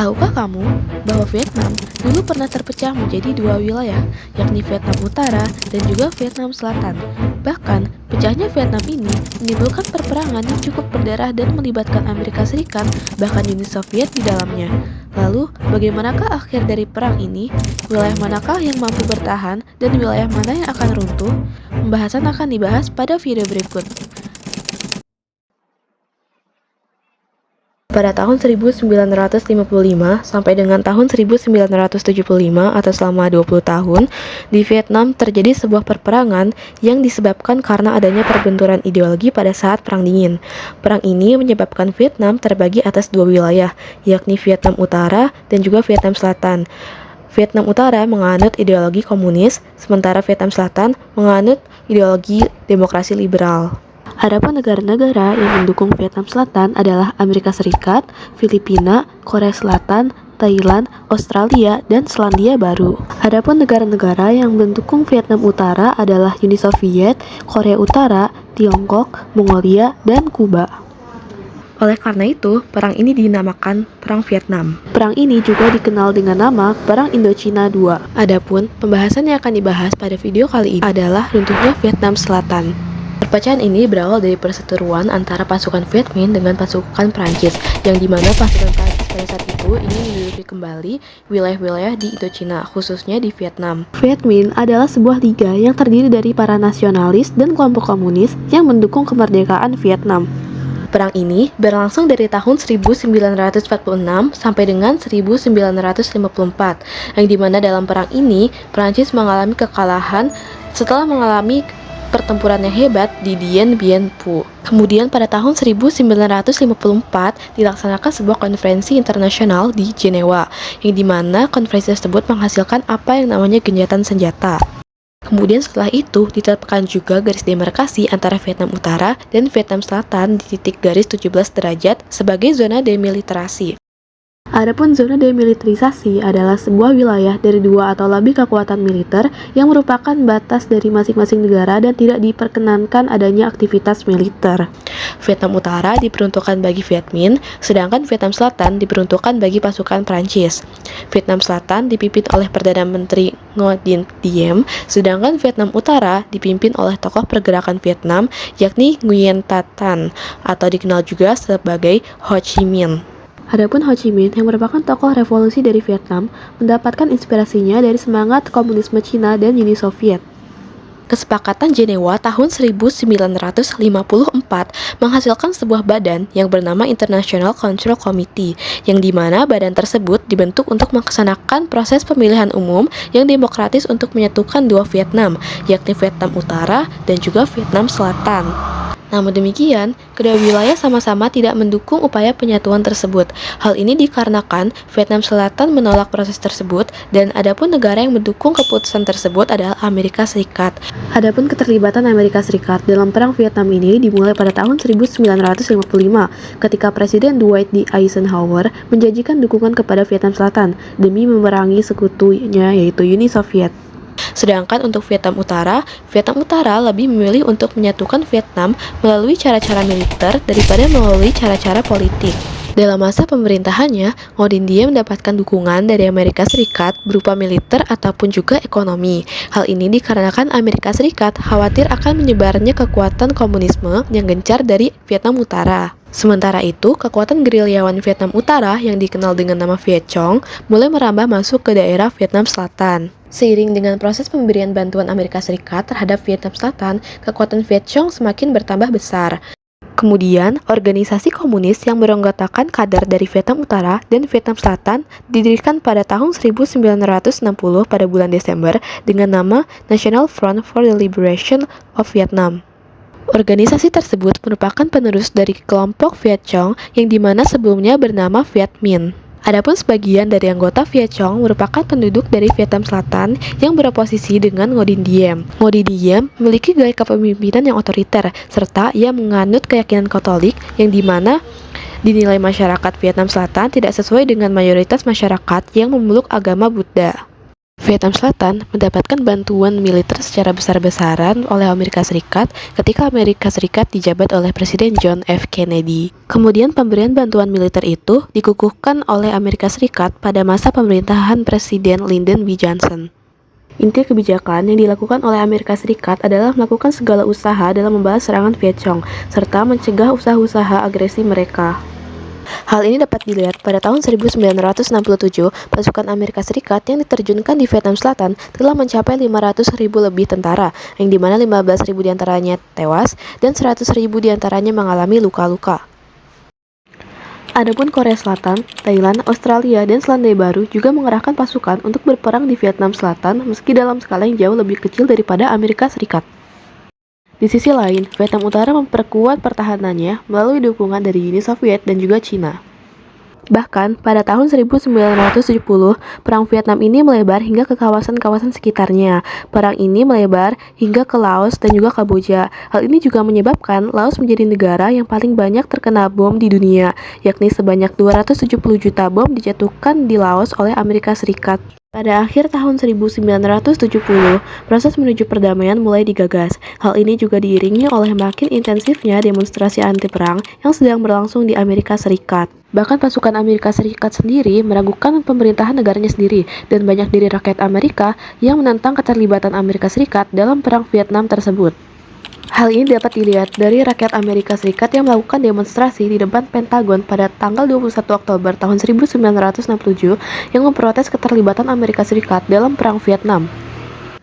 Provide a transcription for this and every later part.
Tahukah kamu bahwa Vietnam dulu pernah terpecah menjadi dua wilayah, yakni Vietnam Utara dan juga Vietnam Selatan. Bahkan, pecahnya Vietnam ini menimbulkan perperangan yang cukup berdarah dan melibatkan Amerika Serikat, bahkan Uni Soviet di dalamnya. Lalu, bagaimanakah akhir dari perang ini? Wilayah manakah yang mampu bertahan dan wilayah mana yang akan runtuh? Pembahasan akan dibahas pada video berikut. Pada tahun 1955 sampai dengan tahun 1975 atau selama 20 tahun, di Vietnam terjadi sebuah perperangan yang disebabkan karena adanya perbenturan ideologi pada saat Perang Dingin. Perang ini menyebabkan Vietnam terbagi atas dua wilayah, yakni Vietnam Utara dan juga Vietnam Selatan. Vietnam Utara menganut ideologi komunis, sementara Vietnam Selatan menganut ideologi demokrasi liberal. Adapun negara-negara yang mendukung Vietnam Selatan adalah Amerika Serikat, Filipina, Korea Selatan, Thailand, Australia, dan Selandia Baru. Adapun negara-negara yang mendukung Vietnam Utara adalah Uni Soviet, Korea Utara, Tiongkok, Mongolia, dan Kuba. Oleh karena itu, perang ini dinamakan Perang Vietnam. Perang ini juga dikenal dengan nama Perang Indochina II. Adapun pembahasan yang akan dibahas pada video kali ini adalah runtuhnya Vietnam Selatan. Perpecahan ini berawal dari perseteruan antara pasukan Viet Minh dengan pasukan Prancis, yang dimana pasukan Prancis pada saat itu ingin menduduki kembali wilayah-wilayah di Indochina, khususnya di Vietnam. Viet Minh adalah sebuah liga yang terdiri dari para nasionalis dan kelompok komunis yang mendukung kemerdekaan Vietnam. Perang ini berlangsung dari tahun 1946 sampai dengan 1954, yang dimana dalam perang ini Prancis mengalami kekalahan setelah mengalami pertempuran yang hebat di Dien Bien Phu. Kemudian pada tahun 1954 dilaksanakan sebuah konferensi internasional di Jenewa, yang dimana konferensi tersebut menghasilkan apa yang namanya gencatan senjata. Kemudian setelah itu ditetapkan juga garis demarkasi antara Vietnam Utara dan Vietnam Selatan di titik garis 17 derajat sebagai zona demilitarisasi. Adapun zona demilitarisasi adalah sebuah wilayah dari dua atau lebih kekuatan militer yang merupakan batas dari masing-masing negara dan tidak diperkenankan adanya aktivitas militer. Vietnam Utara diperuntukkan bagi Viet Minh, sedangkan Vietnam Selatan diperuntukkan bagi pasukan Prancis. Vietnam Selatan dipimpin oleh Perdana Menteri Ngo Dinh Diem, sedangkan Vietnam Utara dipimpin oleh tokoh pergerakan Vietnam yakni Nguyen Thanh Tan atau dikenal juga sebagai Ho Chi Minh. Adapun Ho Chi Minh yang merupakan tokoh revolusi dari Vietnam mendapatkan inspirasinya dari semangat komunisme Cina dan Uni Soviet. Kesepakatan Jenewa tahun 1954 menghasilkan sebuah badan yang bernama International Control Committee, yang dimana badan tersebut dibentuk untuk melaksanakan proses pemilihan umum yang demokratis untuk menyatukan dua Vietnam, yakni Vietnam Utara dan juga Vietnam Selatan. Namun demikian, kedua wilayah sama-sama tidak mendukung upaya penyatuan tersebut. Hal ini dikarenakan Vietnam Selatan menolak proses tersebut dan adapun negara yang mendukung keputusan tersebut adalah Amerika Serikat. Adapun keterlibatan Amerika Serikat dalam perang Vietnam ini dimulai pada tahun 1955 ketika Presiden Dwight D. Eisenhower menjanjikan dukungan kepada Vietnam Selatan demi memerangi sekutunya yaitu Uni Soviet. Sedangkan untuk Vietnam Utara lebih memilih untuk menyatukan Vietnam melalui cara-cara militer daripada melalui cara-cara politik. Dalam masa pemerintahannya, Ngo Dinh Diem mendapatkan dukungan dari Amerika Serikat berupa militer ataupun juga ekonomi. Hal ini dikarenakan Amerika Serikat khawatir akan menyebarnya kekuatan komunisme yang gencar dari Vietnam Utara. Sementara itu, kekuatan gerilyawan Vietnam Utara yang dikenal dengan nama Viet Cong mulai merambah masuk ke daerah Vietnam Selatan. Seiring dengan proses pemberian bantuan Amerika Serikat terhadap Vietnam Selatan, kekuatan Viet Cong semakin bertambah besar. Kemudian, organisasi komunis yang beranggotakan kader dari Vietnam Utara dan Vietnam Selatan didirikan pada tahun 1960 pada bulan Desember dengan nama National Front for the Liberation of Vietnam. Organisasi tersebut merupakan penerus dari kelompok Viet Cong yang dimana sebelumnya bernama Viet Minh. Adapun sebagian dari anggota Viet Cong merupakan penduduk dari Vietnam Selatan yang beroposisi dengan Ngo Dinh Diem. Ngo Dinh Diem memiliki gaya kepemimpinan yang otoriter, serta ia menganut keyakinan Katolik yang dimana dinilai masyarakat Vietnam Selatan tidak sesuai dengan mayoritas masyarakat yang memeluk agama Buddha. Vietnam Selatan mendapatkan bantuan militer secara besar-besaran oleh Amerika Serikat ketika Amerika Serikat dijabat oleh Presiden John F. Kennedy. Kemudian pemberian bantuan militer itu dikukuhkan oleh Amerika Serikat pada masa pemerintahan Presiden Lyndon B. Johnson. Inti kebijakan yang dilakukan oleh Amerika Serikat adalah melakukan segala usaha dalam membalas serangan Viet Cong, serta mencegah usaha-usaha agresi mereka. Hal ini dapat dilihat pada tahun 1967, pasukan Amerika Serikat yang diterjunkan di Vietnam Selatan telah mencapai 500.000 lebih tentara, yang dimana 15.000 diantaranya tewas dan 100.000 diantaranya mengalami luka-luka. Adapun Korea Selatan, Thailand, Australia, dan Selandia Baru juga mengerahkan pasukan untuk berperang di Vietnam Selatan meski dalam skala yang jauh lebih kecil daripada Amerika Serikat. Di sisi lain, Vietnam Utara memperkuat pertahanannya melalui dukungan dari Uni Soviet dan juga Cina. Bahkan, pada tahun 1970, Perang Vietnam ini melebar hingga ke kawasan-kawasan sekitarnya. Perang ini melebar hingga ke Laos dan juga Kamboja. Hal ini juga menyebabkan Laos menjadi negara yang paling banyak terkena bom di dunia, yakni sebanyak 270 juta bom dijatuhkan di Laos oleh Amerika Serikat. Pada akhir tahun 1970, proses menuju perdamaian mulai digagas. Hal ini juga diiringi oleh makin intensifnya demonstrasi anti-perang yang sedang berlangsung di Amerika Serikat. Bahkan pasukan Amerika Serikat sendiri meragukan pemerintahan negaranya sendiri, dan banyak dari rakyat Amerika yang menentang keterlibatan Amerika Serikat dalam perang Vietnam tersebut. Hal ini dapat dilihat dari rakyat Amerika Serikat yang melakukan demonstrasi di depan Pentagon pada tanggal 21 Oktober tahun 1967 yang memprotes keterlibatan Amerika Serikat dalam Perang Vietnam.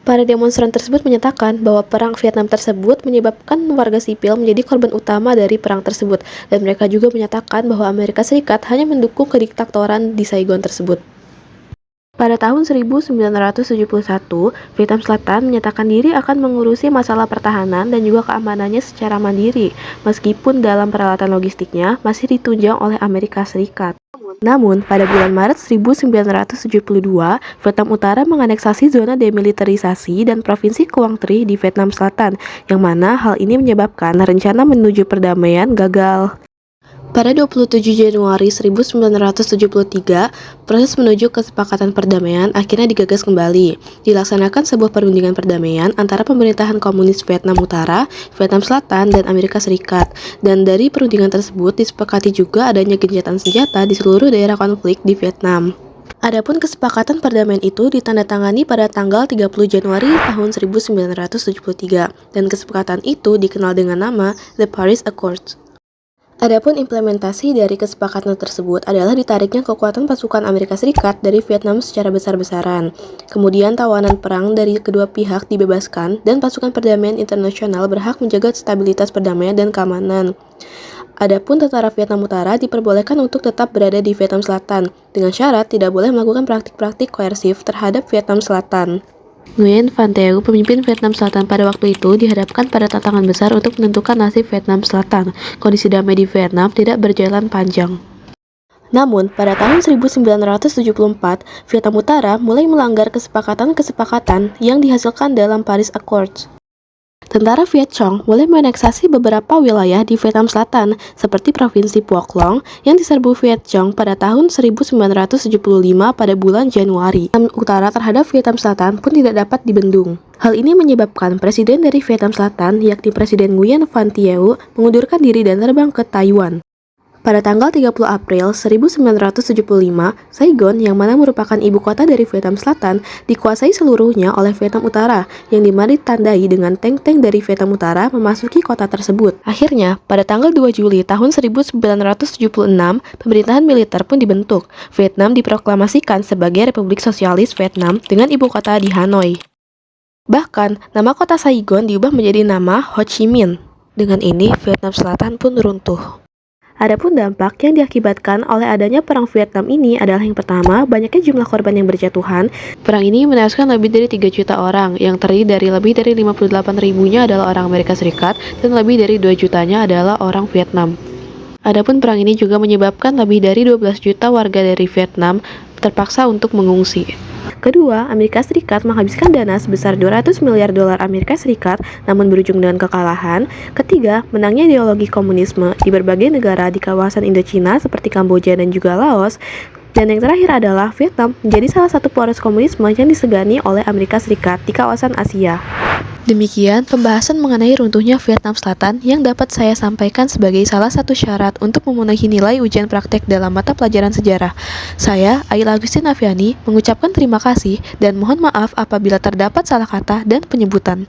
Para demonstran tersebut menyatakan bahwa Perang Vietnam tersebut menyebabkan warga sipil menjadi korban utama dari perang tersebut, dan mereka juga menyatakan bahwa Amerika Serikat hanya mendukung kediktatoran di Saigon tersebut. Pada tahun 1971, Vietnam Selatan menyatakan diri akan mengurusi masalah pertahanan dan juga keamanannya secara mandiri, meskipun dalam peralatan logistiknya masih ditunjang oleh Amerika Serikat. Namun, pada bulan Maret 1972, Vietnam Utara menganeksasi zona demilitarisasi dan Provinsi Quang Tri di Vietnam Selatan, yang mana hal ini menyebabkan rencana menuju perdamaian gagal. Pada 27 Januari 1973, proses menuju kesepakatan perdamaian akhirnya digagas kembali. Dilaksanakan sebuah perundingan perdamaian antara pemerintahan komunis Vietnam Utara, Vietnam Selatan, dan Amerika Serikat. Dan dari perundingan tersebut disepakati juga adanya gencatan senjata di seluruh daerah konflik di Vietnam. Adapun kesepakatan perdamaian itu ditandatangani pada tanggal 30 Januari tahun 1973, dan kesepakatan itu dikenal dengan nama The Paris Accords. Adapun implementasi dari kesepakatan tersebut adalah ditariknya kekuatan pasukan Amerika Serikat dari Vietnam secara besar-besaran. Kemudian tawanan perang dari kedua pihak dibebaskan dan pasukan perdamaian internasional berhak menjaga stabilitas perdamaian dan keamanan. Adapun tentara Vietnam Utara diperbolehkan untuk tetap berada di Vietnam Selatan, dengan syarat tidak boleh melakukan praktik-praktik koersif terhadap Vietnam Selatan. Nguyen Van Thieu, pemimpin Vietnam Selatan pada waktu itu, dihadapkan pada tantangan besar untuk menentukan nasib Vietnam Selatan. Kondisi damai di Vietnam tidak berjalan panjang. Namun, pada tahun 1974, Vietnam Utara mulai melanggar kesepakatan-kesepakatan yang dihasilkan dalam Paris Accords. Tentara Viet Cong mulai menganeksasi beberapa wilayah di Vietnam Selatan, seperti Provinsi Phuoc Long yang diserbu Viet Cong pada tahun 1975 pada bulan Januari. Utara terhadap Vietnam Selatan pun tidak dapat dibendung. Hal ini menyebabkan Presiden dari Vietnam Selatan, yakni Presiden Nguyen Van Thieu, mengundurkan diri dan terbang ke Taiwan. Pada tanggal 30 April 1975, Saigon, yang mana merupakan ibu kota dari Vietnam Selatan, dikuasai seluruhnya oleh Vietnam Utara, yang dimana ditandai dengan tank-tank dari Vietnam Utara memasuki kota tersebut. Akhirnya, pada tanggal 2 Juli tahun 1976, pemerintahan militer pun dibentuk. Vietnam diproklamasikan sebagai Republik Sosialis Vietnam dengan ibu kota di Hanoi. Bahkan, nama kota Saigon diubah menjadi nama Ho Chi Minh. Dengan ini, Vietnam Selatan pun runtuh. Adapun dampak yang diakibatkan oleh adanya perang Vietnam ini adalah yang pertama, banyaknya jumlah korban yang berjatuhan. Perang ini menewaskan lebih dari 3 juta orang, yang terdiri dari lebih dari 58 ribunya adalah orang Amerika Serikat, dan lebih dari 2 jutanya adalah orang Vietnam. Adapun perang ini juga menyebabkan lebih dari 12 juta warga dari Vietnam terpaksa untuk mengungsi. Kedua, Amerika Serikat menghabiskan dana sebesar 200 miliar dolar Amerika Serikat namun berujung dengan kekalahan. Ketiga, menangnya ideologi komunisme di berbagai negara di kawasan Indochina seperti Kamboja dan juga Laos. Dan yang terakhir adalah Vietnam menjadi salah satu poros komunisme yang disegani oleh Amerika Serikat di kawasan Asia. Demikian pembahasan mengenai runtuhnya Vietnam Selatan yang dapat saya sampaikan sebagai salah satu syarat untuk memenuhi nilai ujian praktek dalam mata pelajaran sejarah. Saya, Aila Agustin Aviani, mengucapkan terima kasih dan mohon maaf apabila terdapat salah kata dan penyebutan.